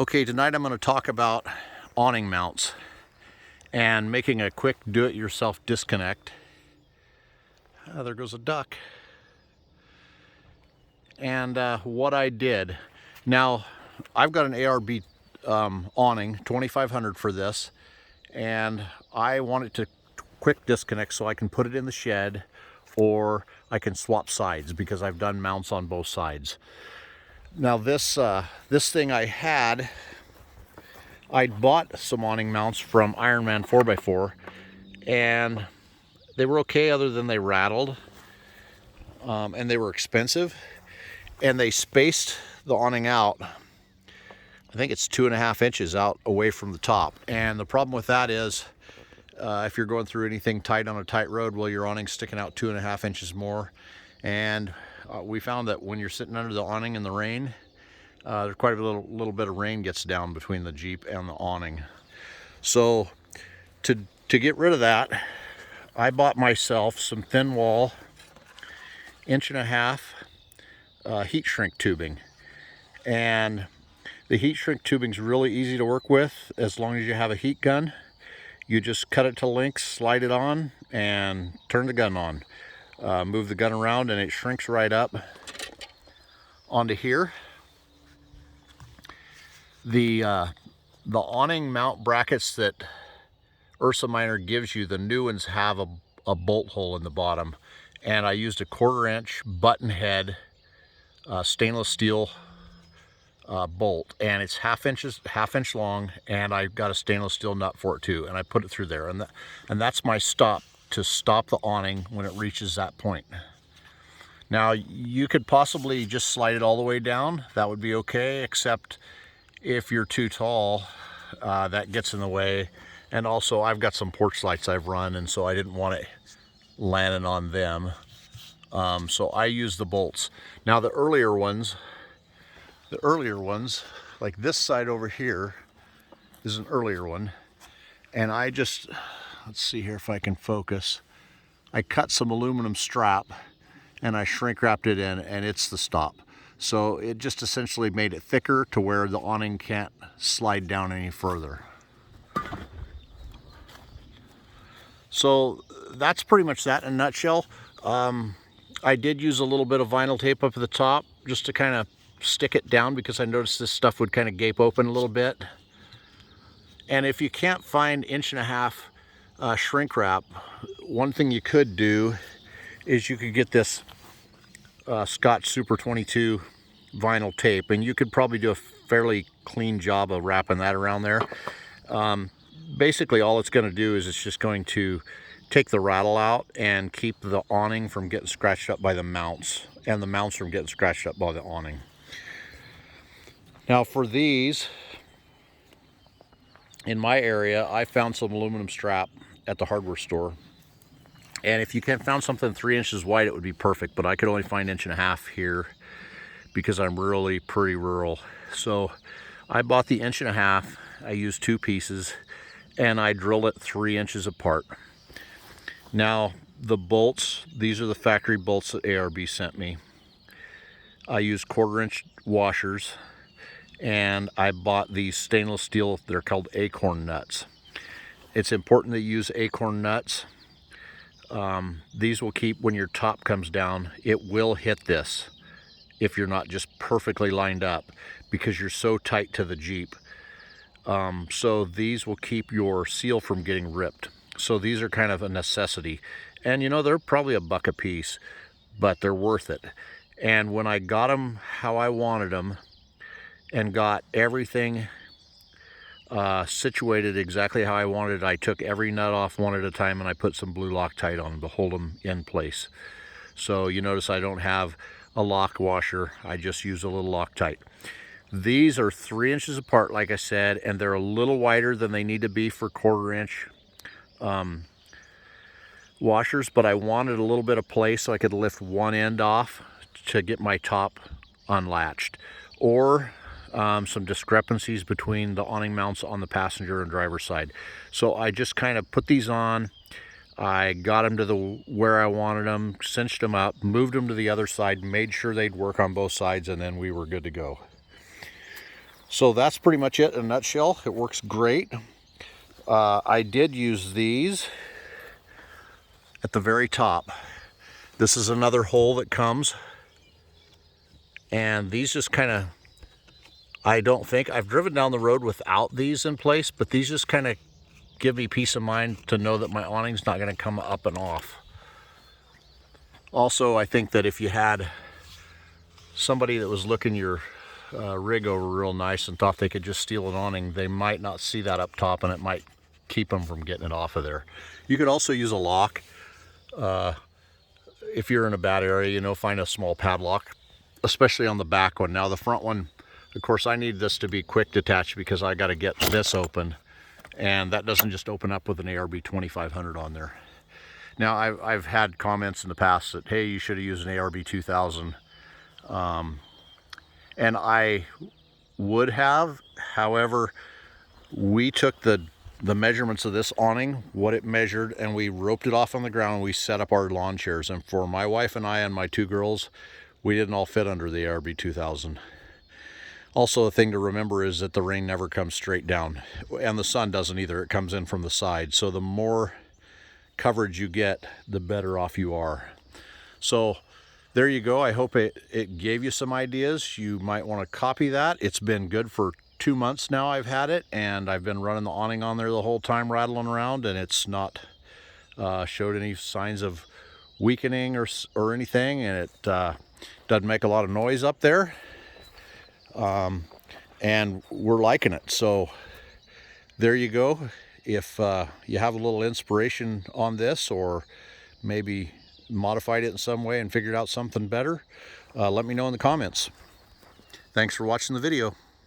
Okay, tonight I'm going to talk about awning mounts and making a quick do-it-yourself disconnect. There goes a duck. And what I did. Now, I've got an ARB awning, 2500 for this, and I want it to quick disconnect so I can put it in the shed or I can swap sides because I've done mounts on both sides. Now this thing I'd bought some awning mounts from Ironman 4x4 and they were okay other than they rattled and they were expensive, and they spaced the awning out, I think it's 2.5 inches out away from the top. And the problem with that is if you're going through anything tight on a tight road, well, your awning's sticking out 2.5 inches more. And we found that when you're sitting under the awning in the rain, there's quite a little bit of rain gets down between the Jeep and the awning. So to get rid of that, I bought myself some thin wall 1.5 inch heat shrink tubing. And the heat shrink tubing is really easy to work with as long as you have a heat gun. You just cut it to length, slide it on, and turn the gun on. Move the gun around and it shrinks right up onto here. The awning mount brackets that Ursa Minor gives you, the new ones have a bolt hole in the bottom, and I used a 1/4 inch button head stainless steel bolt, and it's half inch long, and I got a stainless steel nut for it too, and I put it through there, and that's my stop to stop the awning when it reaches that point. Now you could possibly just slide it all the way down, that would be okay, except if you're too tall, that gets in the way. And also I've got some porch lights I've run, and so I didn't want it landing on them. So I use the bolts. Now the earlier ones, like this side over here is an earlier one, and I just, let's see here if I can focus. I cut some aluminum strap and I shrink wrapped it in, and it's the stop. So it just essentially made it thicker to where the awning can't slide down any further. So that's pretty much that in a nutshell. I did use a little bit of vinyl tape up at the top just to kind of stick it down because I noticed this stuff would kind of gape open a little bit. And if you can't find 1.5 inch shrink wrap, one thing you could do is you could get this Scotch Super 22 vinyl tape, and you could probably do a fairly clean job of wrapping that around there. Basically all it's going to do is it's just going to take the rattle out and keep the awning from getting scratched up by the mounts, and the mounts from getting scratched up by the awning. Now for these, in my area, I found some aluminum strap at the hardware store. And if you can found something 3 inches wide, it would be perfect, but I could only find 1.5 inches here because I'm really pretty rural. So I bought the 1.5 inches. I used 2 pieces, and I drilled it 3 inches apart. Now the bolts, these are the factory bolts that ARB sent me. I used 1/4 inch washers, and I bought these stainless steel, they're called acorn nuts. It's important to use acorn nuts. These will keep, when your top comes down, it will hit this if you're not just perfectly lined up because you're so tight to the Jeep. So these will keep your seal from getting ripped. So these are kind of a necessity. And you know, they're probably $1 a piece, but they're worth it. And when I got them how I wanted them and got everything situated exactly how I wanted, I took every nut off one at a time and I put some blue Loctite on them to hold them in place. So you notice I don't have a lock washer, I just use a little Loctite. These are 3 inches apart, like I said, and they're a little wider than they need to be for 1/4 inch washers, but I wanted a little bit of play so I could lift one end off to get my top unlatched, or some discrepancies between the awning mounts on the passenger and driver side. So I just kind of put these on, I got them to where I wanted them, cinched them up, moved them to the other side, made sure they'd work on both sides, and then we were good to go. So that's pretty much it in a nutshell. It works great. I did use these at the very top. This is another hole that comes, and these just kind of, I don't think I've driven down the road without these in place, but these just kind of give me peace of mind to know that my awning's not going to come up and off. Also, I think that if you had somebody that was looking your rig over real nice and thought they could just steal an awning, they might not see that up top, and it might keep them from getting it off of there. You could also use a lock. If you're in a bad area, you know, find a small padlock, especially on the back one. Now the front one, of course, I need this to be quick detach because I got to get this open, and that doesn't just open up with an ARB 2500 on there. Now I've had comments in the past that, hey, you should have used an ARB 2000. And I would have. However, we took the measurements of this awning, what it measured, and we roped it off on the ground, and we set up our lawn chairs. And for my wife and I and my two girls, we didn't all fit under the ARB 2000. Also, the thing to remember is that the rain never comes straight down, and the sun doesn't either. It comes in from the side. So the more coverage you get, the better off you are. So there you go. I hope it gave you some ideas. You might want to copy that. It's been good for 2 months now I've had it, and I've been running the awning on there the whole time, rattling around, and it's not showed any signs of weakening or anything, and it doesn't make a lot of noise up there, and we're liking it. So there you go. If you have a little inspiration on this, or maybe modified it in some way and figured out something better, let me know in the comments. Thanks for watching the video.